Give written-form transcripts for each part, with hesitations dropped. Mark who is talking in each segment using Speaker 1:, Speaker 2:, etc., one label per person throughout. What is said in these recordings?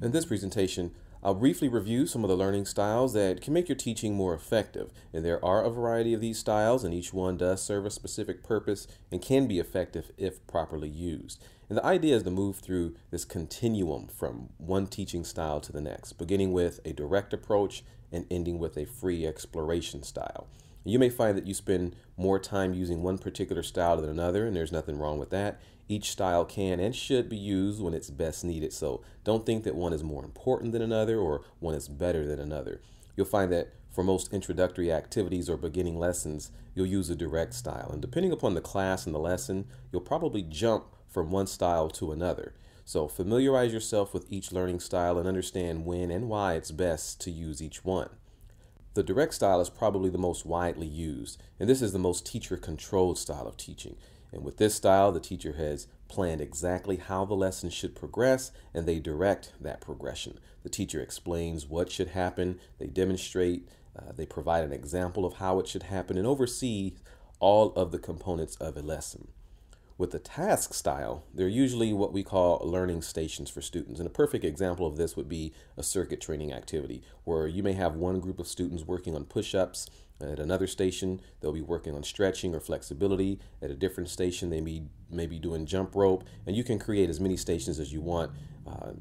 Speaker 1: In this presentation, I'll briefly review some of the learning styles that can make your teaching more effective. And there are a variety of these styles, and each one does serve a specific purpose and can be effective if properly used. And the idea is to move through this continuum from one teaching style to the next, beginning with a direct approach and ending with a free exploration style. You may find that you spend more time using one particular style than another, and there's nothing wrong with that. Each style can and should be used when it's best needed, so don't think that one is more important than another or one is better than another. You'll find that for most introductory activities or beginning lessons, you'll use a direct style, and depending upon the class and the lesson, you'll probably jump from one style to another. So familiarize yourself with each learning style and understand when and why it's best to use each one. The direct style is probably the most widely used, and this is the most teacher-controlled style of teaching. And with this style, the teacher has planned exactly how the lesson should progress, and they direct that progression. The teacher explains what should happen, they demonstrate, they provide an example of how it should happen, and oversee all of the components of a lesson. With the task style, they're usually what we call learning stations for students. And a perfect example of this would be a circuit training activity, where you may have one group of students working on push-ups. At another station, they'll be working on stretching or flexibility. At a different station, they may be doing jump rope. And you can create as many stations as you want.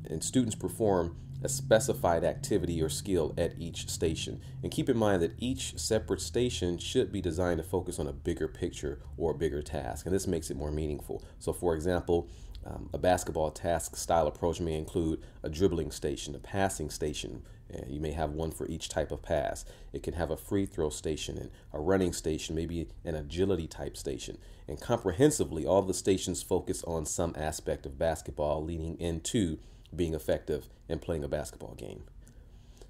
Speaker 1: And students perform a specified activity or skill at each station. And keep in mind that each separate station should be designed to focus on a bigger picture or a bigger task, and this makes it more meaningful. So for example, a basketball task style approach may include a dribbling station, a passing station. You may have one for each type of pass. It can have a free throw station and a running station, maybe an agility type station. And comprehensively, all the stations focus on some aspect of basketball, leading into being effective in playing a basketball game.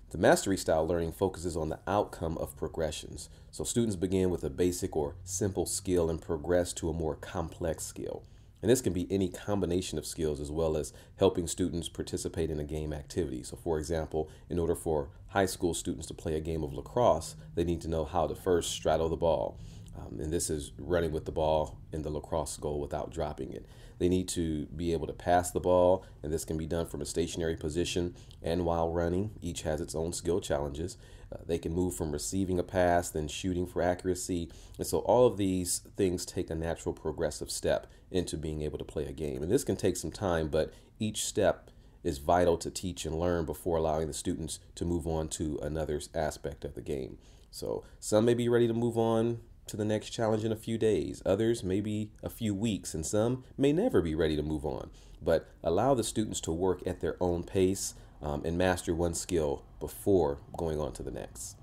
Speaker 1: The mastery style learning focuses on the outcome of progressions. So students begin with a basic or simple skill and progress to a more complex skill. And this can be any combination of skills, as well as helping students participate in a game activity. So for example, in order for high school students to play a game of lacrosse, they need to know how to first straddle the ball. And this is running with the ball in the lacrosse goal without dropping it. They need to be able to pass the ball, and this can be done from a stationary position and while running. Each has its own skill challenges. They can move from receiving a pass, then shooting for accuracy. And so all of these things take a natural progressive step into being able to play a game. And this can take some time, but each step is vital to teach and learn before allowing the students to move on to another aspect of the game. So some may be ready to move on to the next challenge in a few days. Others maybe a few weeks, and some may never be ready to move on. But allow the students to work at their own pace and master one skill before going on to the next.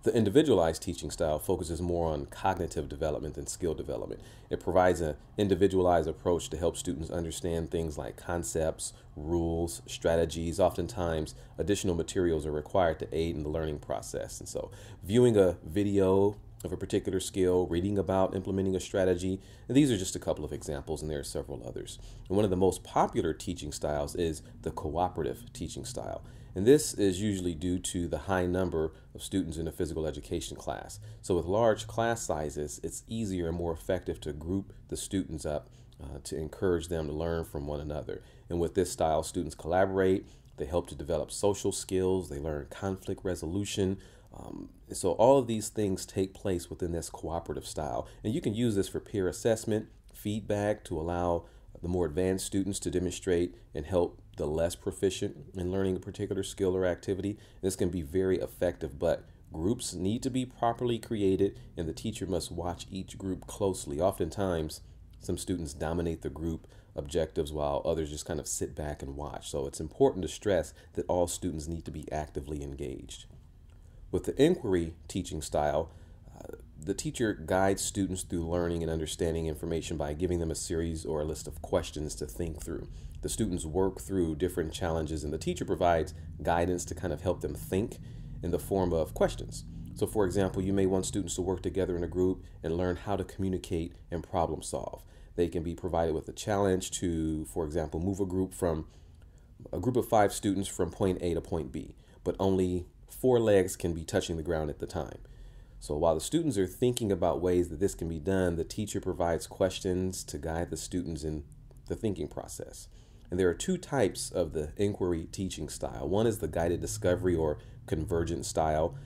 Speaker 1: The individualized teaching style focuses more on cognitive development than skill development. It provides an individualized approach to help students understand things like concepts, rules, strategies. Oftentimes, additional materials are required to aid in the learning process. And so, viewing a video of a particular skill, reading about implementing a strategy, and these are just a couple of examples, and there are several others. And one of the most popular teaching styles is the cooperative teaching style. And this is usually due to the high number of students in a physical education class. So with large class sizes, it's easier and more effective to group the students up to encourage them to learn from one another. And with this style, students collaborate, they help to develop social skills, they learn conflict resolution. So all of these things take place within this cooperative style. And you can use this for peer assessment, feedback, to allow the more advanced students to demonstrate and help the less proficient in learning a particular skill or activity. This can be very effective, but groups need to be properly created, and the teacher must watch each group closely. Oftentimes, some students dominate the group objectives while others just kind of sit back and watch. So it's important to stress that all students need to be actively engaged. With the inquiry teaching style, the teacher guides students through learning and understanding information by giving them a series or a list of questions to think through. The students work through different challenges, and the teacher provides guidance to kind of help them think in the form of questions. So for example, you may want students to work together in a group and learn how to communicate and problem solve. They can be provided with a challenge to, for example, move a group of 5 students from point A to point B, but only 4 legs can be touching the ground at the time. So while the students are thinking about ways that this can be done, the teacher provides questions to guide the students in the thinking process. And there are two types of the inquiry teaching style. One is the guided discovery or convergent style,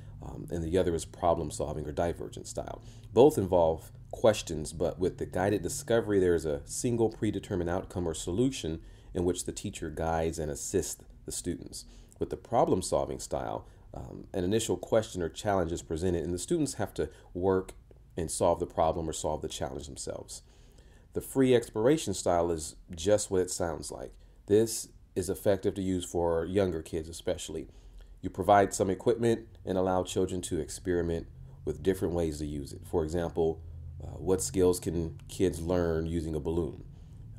Speaker 1: and the other is problem solving or divergent style. Both involve questions, but with the guided discovery, there is a single predetermined outcome or solution in which the teacher guides and assists the students. With the problem solving style, an initial question or challenge is presented, and the students have to work and solve the problem or solve the challenge themselves. The free exploration style is just what it sounds like. This is effective to use for younger kids especially. You provide some equipment and allow children to experiment with different ways to use it. For example, what skills can kids learn using a balloon?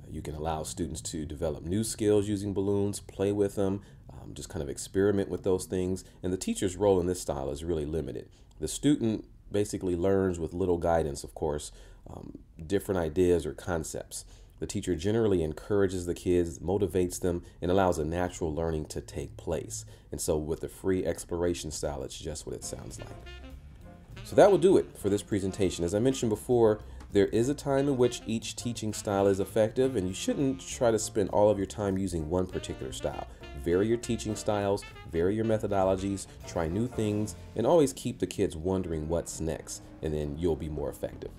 Speaker 1: You can allow students to develop new skills using balloons, play with them, just kind of experiment with those things. And the teacher's role in this style is really limited. The student basically learns with little guidance, of course, different ideas or concepts. The teacher generally encourages the kids, motivates them, and allows a natural learning to take place. And so with the free exploration style, it's just what it sounds like. So that will do it for this presentation. As I mentioned before, there is a time in which each teaching style is effective, and you shouldn't try to spend all of your time using one particular style. Vary your teaching styles, vary your methodologies, try new things, and always keep the kids wondering what's next, and then you'll be more effective.